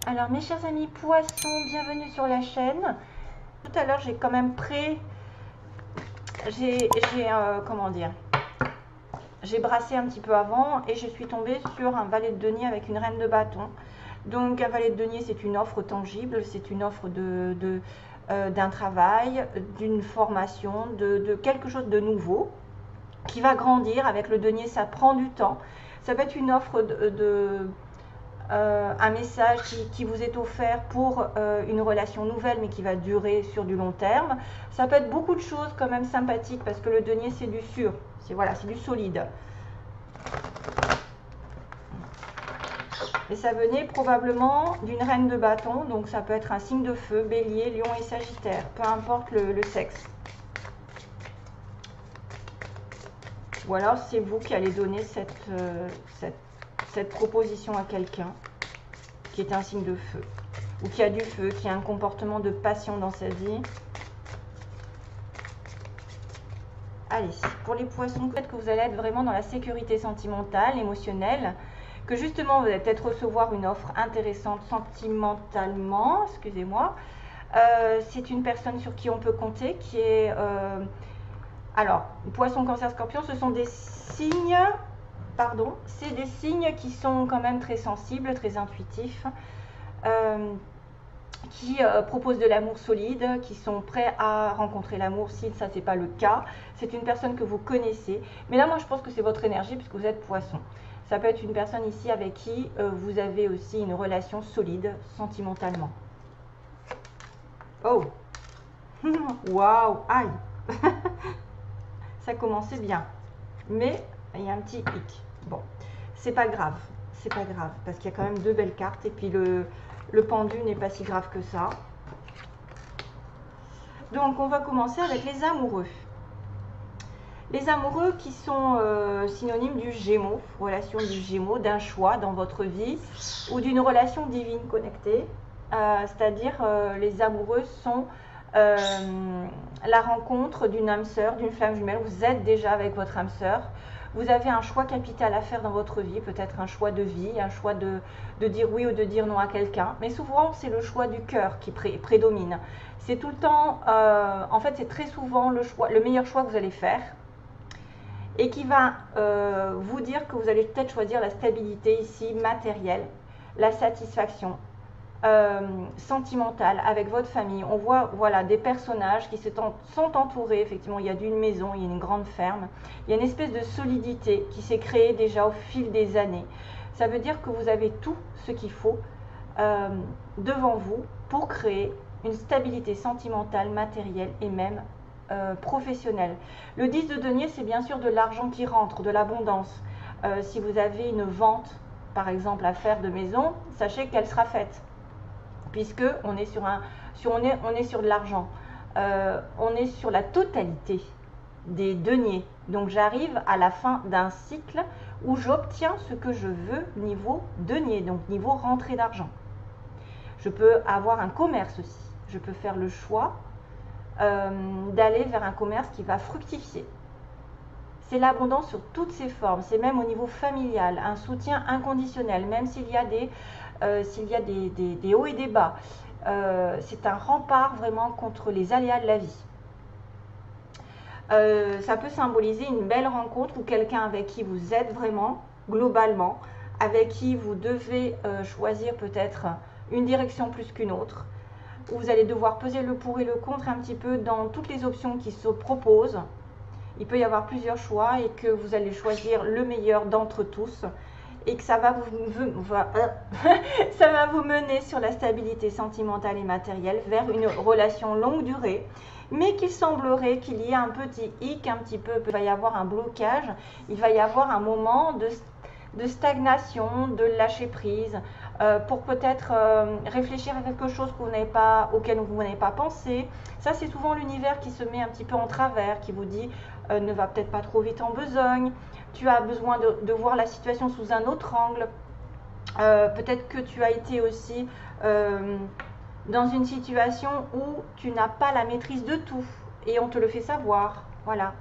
Alors mes chers amis poissons, bienvenue sur la chaîne. Tout à l'heure j'ai quand même comment dire, j'ai brassé un petit peu avant et je suis tombée sur un valet de denier avec une reine de bâton. Donc un valet de denier, c'est une offre tangible, c'est une offre d'un travail, d'une formation, de quelque chose de nouveau qui va grandir. Avec le denier, ça prend du temps. Ça peut être une offre un message qui vous est offert pour une relation nouvelle mais qui va durer sur du long terme. Ça peut être beaucoup de choses quand même sympathiques parce que le denier c'est du sûr, c'est du solide. Et ça venait probablement d'une reine de bâton, donc ça peut être un signe de feu, bélier, lion et sagittaire, peu importe le sexe. Ou alors c'est vous qui allez donner cette proposition à quelqu'un qui est un signe de feu, ou qui a du feu, qui a un comportement de passion dans sa vie. Allez, pour les poissons, peut-être que vous allez être vraiment dans la sécurité sentimentale, émotionnelle, que justement vous allez peut-être recevoir une offre intéressante sentimentalement, excusez-moi. C'est une personne sur qui on peut compter, qui est... alors, poisson, cancer, scorpion, ce sont des signes... Pardon, c'est des signes qui sont quand même très sensibles, très intuitifs, qui proposent de l'amour solide, qui sont prêts à rencontrer l'amour si ça c'est pas le cas. C'est une personne que vous connaissez, mais là moi je pense que c'est votre énergie puisque vous êtes poisson. Ça peut être une personne ici avec qui vous avez aussi une relation solide sentimentalement. Oh, waouh, aïe. Ça commençait bien, mais il y a un petit hic. Bon, c'est pas grave, parce qu'il y a quand même deux belles cartes et puis le pendu n'est pas si grave que ça. Donc on va commencer avec les amoureux. Les amoureux qui sont synonymes du Gémeaux, relation du Gémeaux, d'un choix dans votre vie ou d'une relation divine connectée. C'est-à-dire les amoureux sont la rencontre d'une âme sœur, d'une flamme jumelle. Vous êtes déjà avec votre âme sœur. Vous avez un choix capital à faire dans votre vie, peut-être un choix de vie, un choix de dire oui ou de dire non à quelqu'un. Mais souvent, c'est le choix du cœur qui prédomine. C'est tout le temps, en fait, c'est très souvent le meilleur choix que vous allez faire et qui va vous dire que vous allez peut-être choisir la stabilité ici matérielle, la satisfaction sentimentale avec votre famille. On voit voilà, des personnages qui sont entourés, effectivement il y a d'une maison, il y a une grande ferme, il y a une espèce de solidité qui s'est créée déjà au fil des années. Ça veut dire que vous avez tout ce qu'il faut devant vous pour créer une stabilité sentimentale, matérielle et même professionnelle. Le 10 de denier, c'est bien sûr de l'argent qui rentre, de l'abondance. Si vous avez une vente, par exemple, à faire de maison, sachez qu'elle sera faite, puisque on est sur de l'argent. On est sur la totalité des deniers. Donc j'arrive à la fin d'un cycle où j'obtiens ce que je veux niveau denier, donc niveau rentrée d'argent. Je peux avoir un commerce aussi. Je peux faire le choix d'aller vers un commerce qui va fructifier. C'est l'abondance sur toutes ses formes. C'est même au niveau familial, un soutien inconditionnel, même s'il y a des hauts et des bas. C'est un rempart vraiment contre les aléas de la vie. Ça peut symboliser une belle rencontre ou quelqu'un avec qui vous êtes vraiment, globalement, avec qui vous devez choisir peut-être une direction plus qu'une autre, où vous allez devoir peser le pour et le contre un petit peu dans toutes les options qui se proposent. Il peut y avoir plusieurs choix et que vous allez choisir le meilleur d'entre tous et que ça va ça va vous mener sur la stabilité sentimentale et matérielle vers une relation longue durée, mais qu'il semblerait qu'il y ait un petit hic, un petit peu, il va y avoir un blocage, il va y avoir un moment de stagnation, de lâcher prise, pour peut-être réfléchir à quelque chose auquel vous n'avez pas pensé. Ça, c'est souvent l'univers qui se met un petit peu en travers, qui vous dit ne va peut-être pas trop vite en besogne, tu as besoin de voir la situation sous un autre angle. Peut-être que tu as été aussi dans une situation où tu n'as pas la maîtrise de tout et on te le fait savoir. Voilà,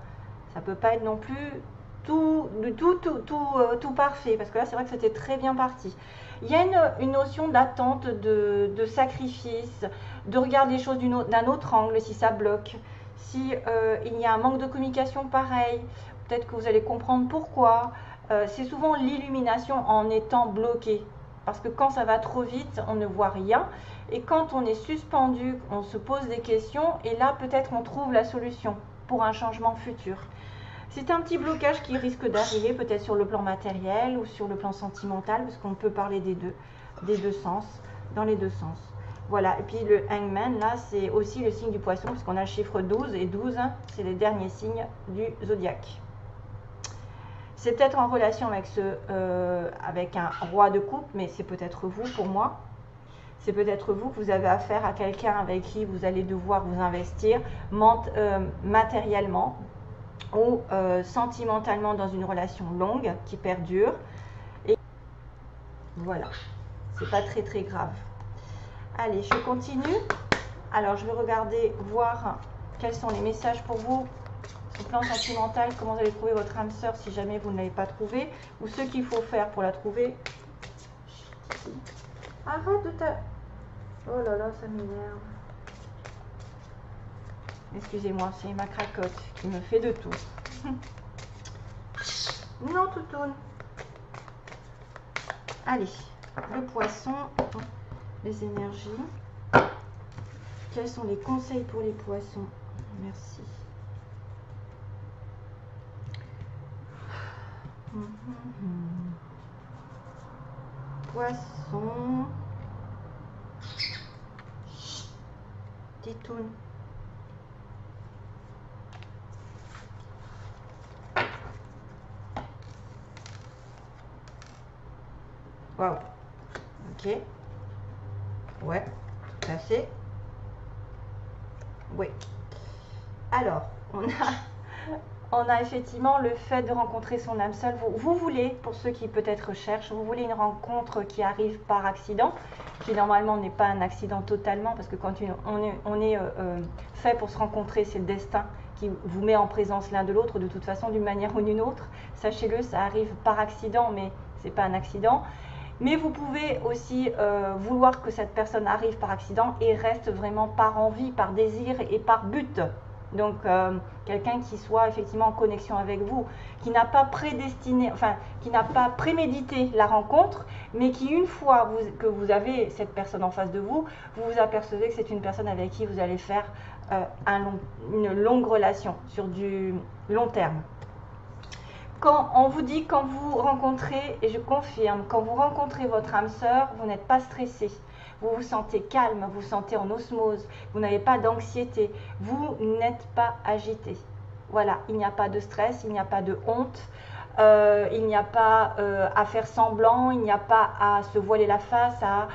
ça peut pas être non plus tout parfait, parce que là c'est vrai que c'était très bien parti. Il y a une notion d'attente, de sacrifice, de regarder les choses d'un autre angle si ça bloque. Si il y a un manque de communication pareil, peut-être que vous allez comprendre pourquoi. C'est souvent l'illumination en étant bloqué. Parce que quand ça va trop vite, on ne voit rien. Et quand on est suspendu, on se pose des questions. Et là, peut-être on trouve la solution pour un changement futur. C'est un petit blocage qui risque d'arriver peut-être sur le plan matériel ou sur le plan sentimental. Parce qu'on peut parler des deux sens, dans les deux sens. Voilà, et puis le hangman, là, c'est aussi le signe du poisson, puisqu'on a le chiffre 12, et 12, c'est les derniers signes du zodiaque. C'est peut-être en relation avec un roi de coupe, mais c'est peut-être vous pour moi. C'est peut-être vous que vous avez affaire à quelqu'un avec qui vous allez devoir vous investir matériellement ou sentimentalement dans une relation longue qui perdure. Et voilà, c'est pas très très grave. Allez, je continue. Alors, je vais regarder, voir quels sont les messages pour vous au plan sentimental, comment vous allez trouver votre âme sœur si jamais vous ne l'avez pas trouvée, ou ce qu'il faut faire pour la trouver. Arrête de ta... Oh là là, ça m'énerve. Excusez-moi, c'est ma cracotte qui me fait de tout. Non, toutoune. Allez, le poisson, les énergies. Quels sont les conseils pour les poissons? Merci. Poisson. Titoune. Waouh. Ok. Ouais, tout à fait. Oui. Alors, on a effectivement le fait de rencontrer son âme seule. Vous voulez, pour ceux qui peut-être cherchent, vous voulez une rencontre qui arrive par accident, qui normalement n'est pas un accident totalement, parce que quand on est fait pour se rencontrer, c'est le destin qui vous met en présence l'un de l'autre, de toute façon, d'une manière ou d'une autre. Sachez-le, ça arrive par accident, mais ce n'est pas un accident. Mais vous pouvez aussi vouloir que cette personne arrive par accident et reste vraiment par envie, par désir et par but. Donc, quelqu'un qui soit effectivement en connexion avec vous, qui n'a pas prédestiné, enfin, qui n'a pas prémédité la rencontre, mais qui, une fois que vous avez cette personne en face de vous, vous vous apercevez que c'est une personne avec qui vous allez faire une longue relation sur du long terme. Quand on vous dit, quand vous rencontrez, et je confirme, quand vous rencontrez votre âme sœur, vous n'êtes pas stressé. Vous vous sentez calme, vous vous sentez en osmose, vous n'avez pas d'anxiété, vous n'êtes pas agité. Voilà, il n'y a pas de stress, il n'y a pas de honte, il n'y a pas à faire semblant, il n'y a pas à se voiler la face, à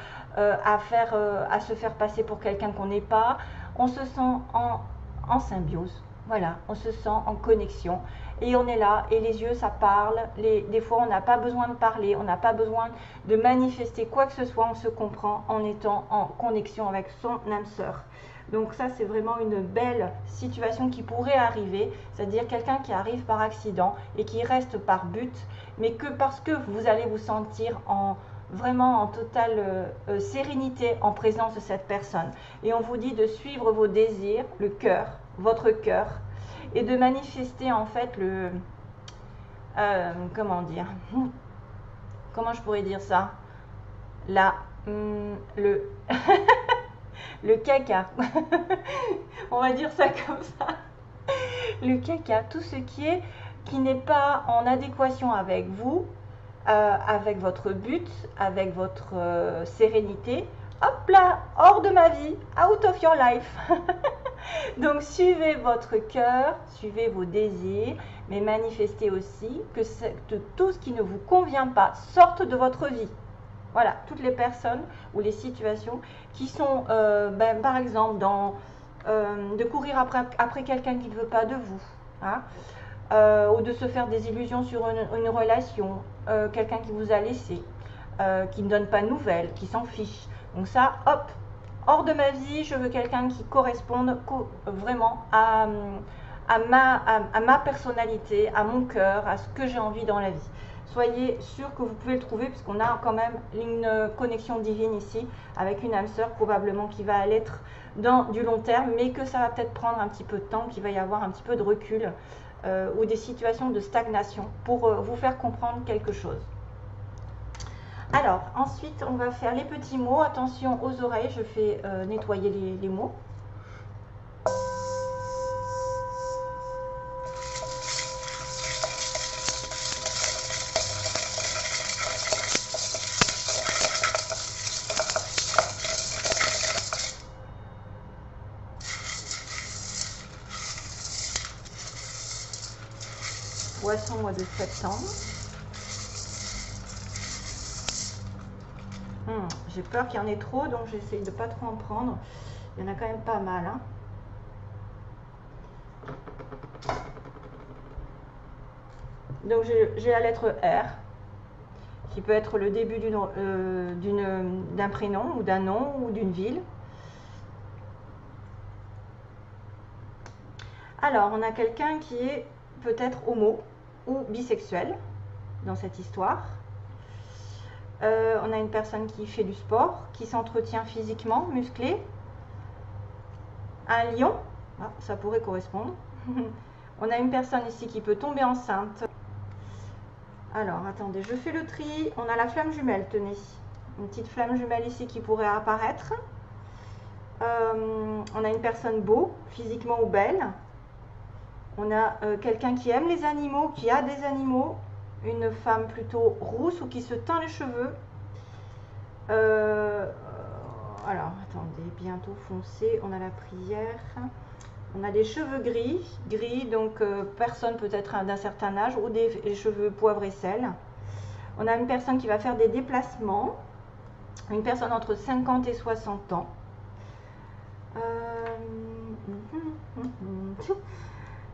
se faire passer pour quelqu'un qu'on n'est pas. On se sent en symbiose, voilà, on se sent en connexion. Et on est là, et les yeux, ça parle. Des fois, on n'a pas besoin de parler, on n'a pas besoin de manifester quoi que ce soit. On se comprend en étant en connexion avec son âme sœur. Donc ça, c'est vraiment une belle situation qui pourrait arriver. C'est-à-dire quelqu'un qui arrive par accident et qui reste par but, mais que parce que vous allez vous sentir vraiment en totale sérénité en présence de cette personne. Et on vous dit de suivre vos désirs, le cœur, votre cœur, et de manifester en fait comment dire, comment je pourrais dire ça, le caca, on va dire ça comme ça, le caca, tout ce qui n'est pas en adéquation avec vous, avec votre but, avec votre sérénité, hop là, hors de ma vie, out of your life. Donc suivez votre cœur, suivez vos désirs, mais manifestez aussi que tout ce qui ne vous convient pas sorte de votre vie. Voilà, toutes les personnes ou les situations qui sont, par exemple, de courir après quelqu'un qui ne veut pas de vous, hein, ou de se faire des illusions sur une relation, quelqu'un qui vous a laissé, qui ne donne pas de nouvelles, qui s'en fiche. Donc ça, hop, hors de ma vie, je veux quelqu'un qui corresponde vraiment à ma personnalité, à mon cœur, à ce que j'ai envie dans la vie. soyez sûr que vous pouvez le trouver, puisqu'on a quand même une connexion divine ici, avec une âme sœur probablement qui va être dans du long terme, mais que ça va peut-être prendre un petit peu de temps, qu'il va y avoir un petit peu de recul ou des situations de stagnation pour vous faire comprendre quelque chose. Alors, ensuite, on va faire les petits mots. Attention aux oreilles, je fais nettoyer les mots. Poisson, mois de septembre. J'ai peur qu'il y en ait trop, donc j'essaye de pas trop en prendre. Il y en a quand même pas mal. Hein. Donc j'ai la lettre R, qui peut être le début d'un prénom ou d'un nom ou d'une ville. Alors, on a quelqu'un qui est peut-être homo ou bisexuel dans cette histoire. On a une personne qui fait du sport, qui s'entretient physiquement, musclé. Un lion, ah, ça pourrait correspondre. On a une personne ici qui peut tomber enceinte. Alors, attendez, je fais le tri. On a la flamme jumelle, tenez. Une petite flamme jumelle ici qui pourrait apparaître. On a une personne beau, physiquement ou belle. On a quelqu'un qui aime les animaux, qui a des animaux. Une femme plutôt rousse ou qui se teint les cheveux. Alors, attendez, bientôt foncé. On a la prière. On a des cheveux gris, donc personne peut-être d'un certain âge, ou des cheveux poivre et sel. On a une personne qui va faire des déplacements. Une personne entre 50 et 60 ans.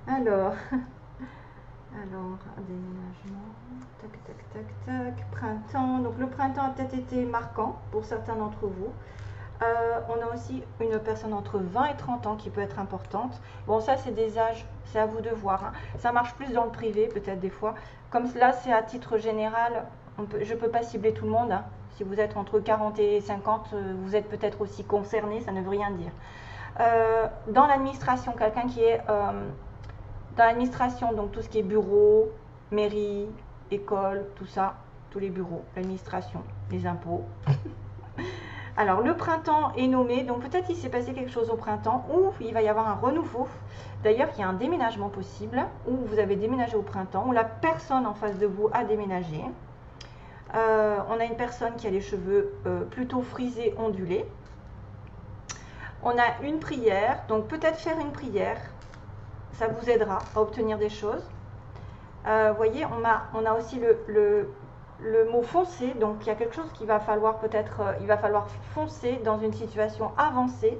Alors, déménagement, tac, printemps. Donc le printemps a peut-être été marquant pour certains d'entre vous. On a aussi une personne entre 20 et 30 ans qui peut être importante. Bon, ça c'est des âges, c'est à vous de voir. Hein. Ça marche plus dans le privé peut-être des fois. Comme cela, c'est à titre général, je ne peux pas cibler tout le monde. Hein. Si vous êtes entre 40 et 50, vous êtes peut-être aussi concerné, ça ne veut rien dire. Dans l'administration, quelqu'un qui est... dans l'administration, donc tout ce qui est bureau, mairie, école, tout ça, tous les bureaux, l'administration, les impôts. Alors, le printemps est nommé, donc peut-être il s'est passé quelque chose au printemps, ou il va y avoir un renouveau. D'ailleurs, il y a un déménagement possible, ou vous avez déménagé au printemps, ou la personne en face de vous a déménagé. On a une personne qui a les cheveux plutôt frisés, ondulés. On a une prière, donc peut-être faire une prière. Ça vous aidera à obtenir des choses. Vous voyez, on a aussi le mot foncer. Donc, il y a quelque chose qu'il va falloir peut-être, il va falloir foncer dans une situation avancée.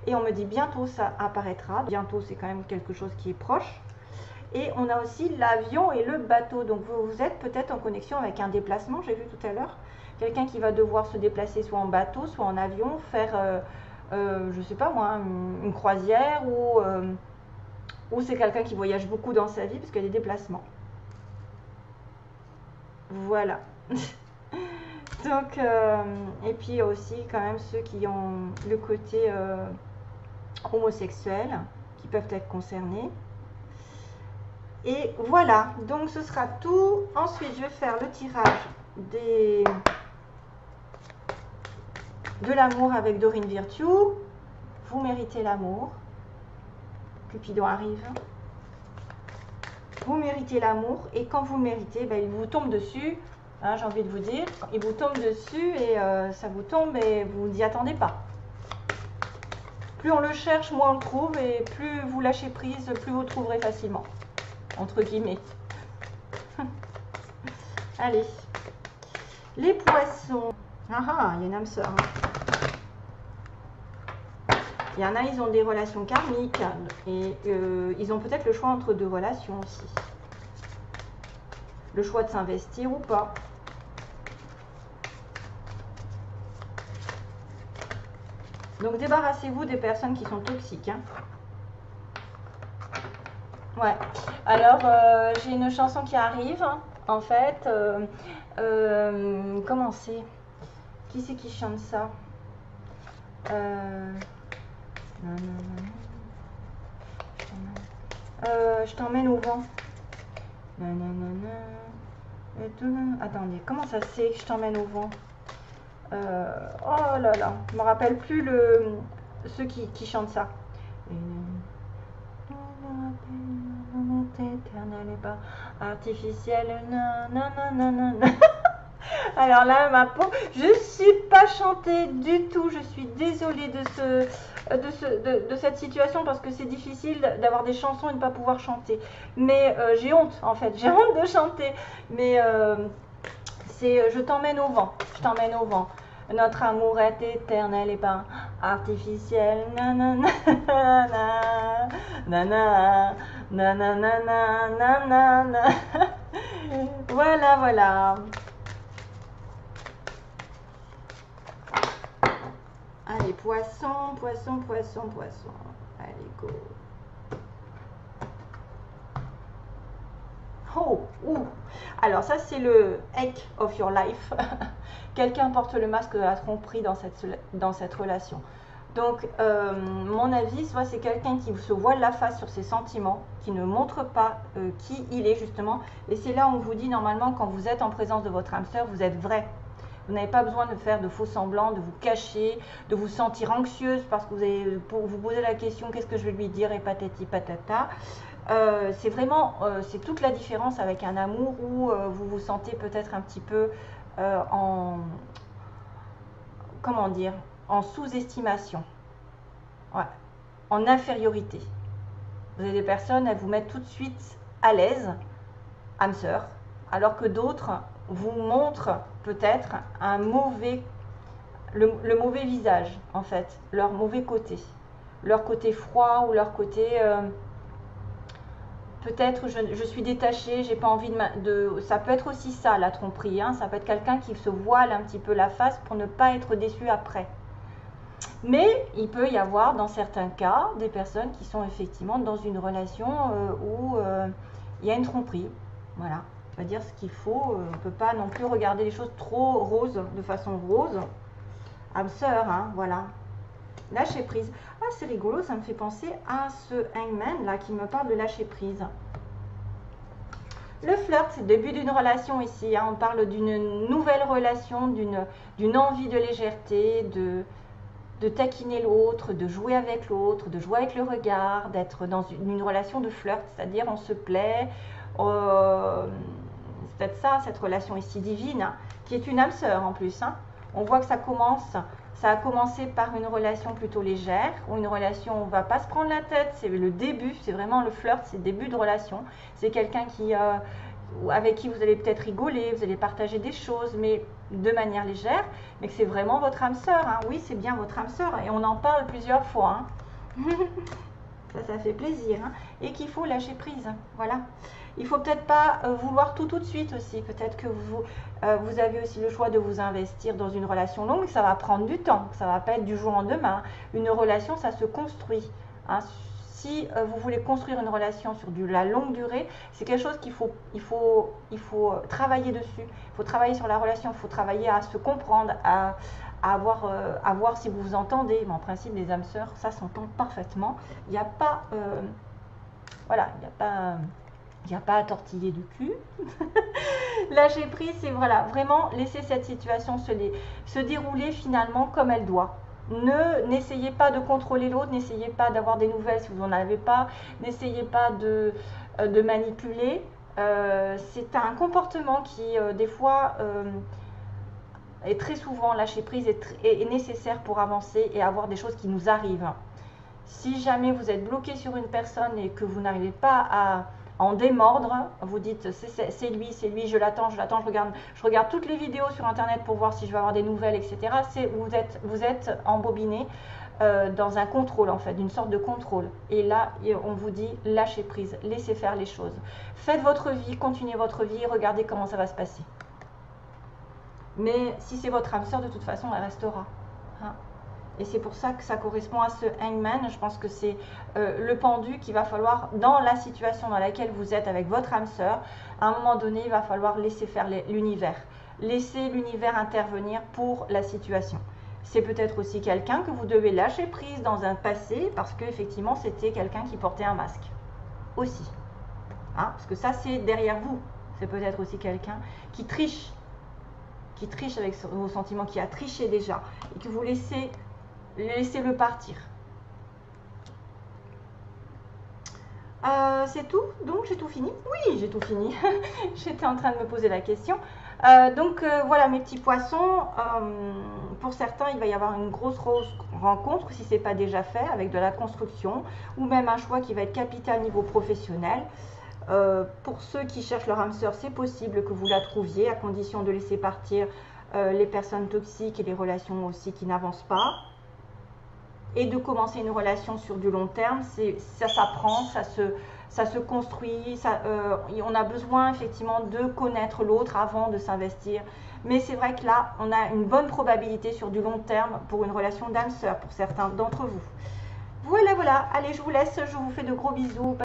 Et on me dit bientôt ça apparaîtra. Bientôt, c'est quand même quelque chose qui est proche. Et on a aussi l'avion et le bateau. Donc, vous êtes peut-être en connexion avec un déplacement, j'ai vu tout à l'heure. Quelqu'un qui va devoir se déplacer soit en bateau, soit en avion, faire, je ne sais pas moi, une croisière ou c'est quelqu'un qui voyage beaucoup dans sa vie parce qu'il y a des déplacements. Voilà. Donc, et puis il y a aussi quand même ceux qui ont le côté homosexuel qui peuvent être concernés. Et voilà, donc ce sera tout. Ensuite, je vais faire le tirage de l'amour avec Dorine Virtue. Vous méritez l'amour. Cupidon arrive. Vous méritez l'amour et quand vous le méritez, ben, il vous tombe dessus. Hein, j'ai envie de vous dire, il vous tombe dessus et ça vous tombe et vous n'y attendez pas. Plus on le cherche, moins on le trouve et plus vous lâchez prise, plus vous le trouverez facilement. Entre guillemets. Allez. Les poissons. Ah, il y a une âme sœur. Il y en a, ils ont des relations karmiques et ils ont peut-être le choix entre deux relations aussi. Le choix de s'investir ou pas. Donc débarrassez-vous des personnes qui sont toxiques. Hein. Ouais. Alors j'ai une chanson qui arrive En fait, comment c'est? Qui c'est qui chante ça? Non, non, non. Je t'emmène au vent. Non, non, non, non. Attendez, comment ça c'est? Je t'emmène au vent. Oh là là, je me rappelle plus ceux qui chantent ça. Éternel et pas artificiel. Non, non, non, non, non. Alors là, ma peau, je ne suis pas chantée du tout. Je suis désolée de cette situation parce que c'est difficile d'avoir des chansons et de ne pas pouvoir chanter. Mais j'ai honte en fait, j'ai honte de chanter. Mais c'est je t'emmène au vent, je t'emmène au vent. Notre amour est éternel et pas artificiel. Nanana, nanana, nanana, nanana. Voilà, voilà. Allez, poisson, poisson, poisson, poisson. Allez, go. Oh, ouh. Alors ça, c'est le Heck of your life. Quelqu'un porte le masque de la tromperie dans cette relation. Donc, mon avis, soit c'est quelqu'un qui se voile la face sur ses sentiments, qui ne montre pas qui il est justement. Et c'est là où on vous dit, normalement, quand vous êtes en présence de votre âme sœur, vous êtes vrai. Vous n'avez pas besoin de faire de faux semblants, de vous cacher, de vous sentir anxieuse parce que vous posez la question, qu'est-ce que je vais lui dire, et patati patata. C'est vraiment, c'est toute la différence avec un amour où vous vous sentez peut-être un petit peu comment dire, en sous-estimation, ouais, en infériorité. Vous avez des personnes, elles vous mettent tout de suite à l'aise, âme sœur, alors que d'autres vous montrent peut-être le mauvais visage, en fait, leur mauvais côté, leur côté froid ou leur côté peut-être je suis détachée, j'ai pas envie ça peut être aussi ça la tromperie, hein, ça peut être quelqu'un qui se voile un petit peu la face pour ne pas être déçu après. Mais il peut y avoir dans certains cas des personnes qui sont effectivement dans une relation où il y a une tromperie. Voilà, on va dire ce qu'il faut. On ne peut pas non plus regarder les choses trop roses, de façon rose. Âme sœur, hein, voilà. Lâcher prise. Ah, c'est rigolo, ça me fait penser à ce hangman là qui me parle de lâcher prise. Le flirt, c'est le début d'une relation ici. Hein. On parle d'une nouvelle relation, d'une envie de légèreté, de taquiner l'autre, de jouer avec l'autre, de jouer avec le regard, d'être dans une relation de flirt, c'est-à-dire on se plaît. C'est peut-être ça, cette relation ici divine, hein, qui est une âme sœur en plus. Hein. On voit que ça a commencé par une relation plutôt légère, ou une relation où on ne va pas se prendre la tête, c'est le début, c'est vraiment le flirt, c'est le début de relation. C'est quelqu'un avec qui vous allez peut-être rigoler, vous allez partager des choses, mais de manière légère, mais que c'est vraiment votre âme sœur. Hein. Oui, c'est bien votre âme sœur, et on en parle plusieurs fois. Hein. Ça fait plaisir. Hein. Et qu'il faut lâcher prise. Voilà. Il ne faut peut-être pas vouloir tout de suite aussi. Peut-être que vous avez aussi le choix de vous investir dans une relation longue. Ça va prendre du temps. Ça ne va pas être du jour au lendemain. Une relation, ça se construit. Hein. Si vous voulez construire une relation sur la longue durée, c'est quelque chose qu'il faut travailler dessus. Il faut travailler sur la relation. Il faut travailler à se comprendre, à voir si vous vous entendez. Mais en principe, les âmes sœurs, ça s'entend parfaitement. Il n'y a pas... voilà, il n'y a pas à tortiller du cul. Lâcher prise, c'est voilà, vraiment laisser cette situation se dérouler finalement comme elle doit. N'essayez pas de contrôler l'autre, n'essayez pas d'avoir des nouvelles si vous n'en avez pas, n'essayez pas de manipuler. C'est un comportement qui, des fois, est très souvent lâcher prise est nécessaire pour avancer et avoir des choses qui nous arrivent. Si jamais vous êtes bloqué sur une personne et que vous n'arrivez pas à en démordre, vous dites c'est lui, je l'attends, je regarde toutes les vidéos sur internet pour voir si je vais avoir des nouvelles, etc. Vous êtes embobiné dans un contrôle en fait, d'une sorte de contrôle. Et là, on vous dit lâchez prise, laissez faire les choses. Faites votre vie, continuez votre vie, regardez comment ça va se passer. Mais si c'est votre âme sœur, de toute façon, elle restera. Hein. Et c'est pour ça que ça correspond à ce hangman. Je pense que c'est le pendu qu'il va falloir, dans la situation dans laquelle vous êtes avec votre âme sœur, à un moment donné, il va falloir laisser faire l'univers. Laisser l'univers intervenir pour la situation. C'est peut-être aussi quelqu'un que vous devez lâcher prise dans un passé parce qu'effectivement, c'était quelqu'un qui portait un masque. Aussi. Hein, parce que ça, c'est derrière vous. C'est peut-être aussi quelqu'un qui triche avec vos sentiments, qui a triché déjà, et que vous laissez-le partir. C'est tout? Donc j'ai tout fini? Oui, j'ai tout fini. J'étais en train de me poser la question. Voilà mes petits poissons. Pour certains, il va y avoir une grosse rencontre, si ce n'est pas déjà fait, avec de la construction, ou même un choix qui va être capital niveau professionnel. Pour ceux qui cherchent leur âme sœur, c'est possible que vous la trouviez, à condition de laisser partir les personnes toxiques et les relations aussi qui n'avancent pas. Et de commencer une relation sur du long terme, ça s'apprend, ça se construit, on a besoin effectivement de connaître l'autre avant de s'investir. Mais c'est vrai que là, on a une bonne probabilité sur du long terme pour une relation d'âme sœur, pour certains d'entre vous. Voilà, allez, je vous laisse, je vous fais de gros bisous.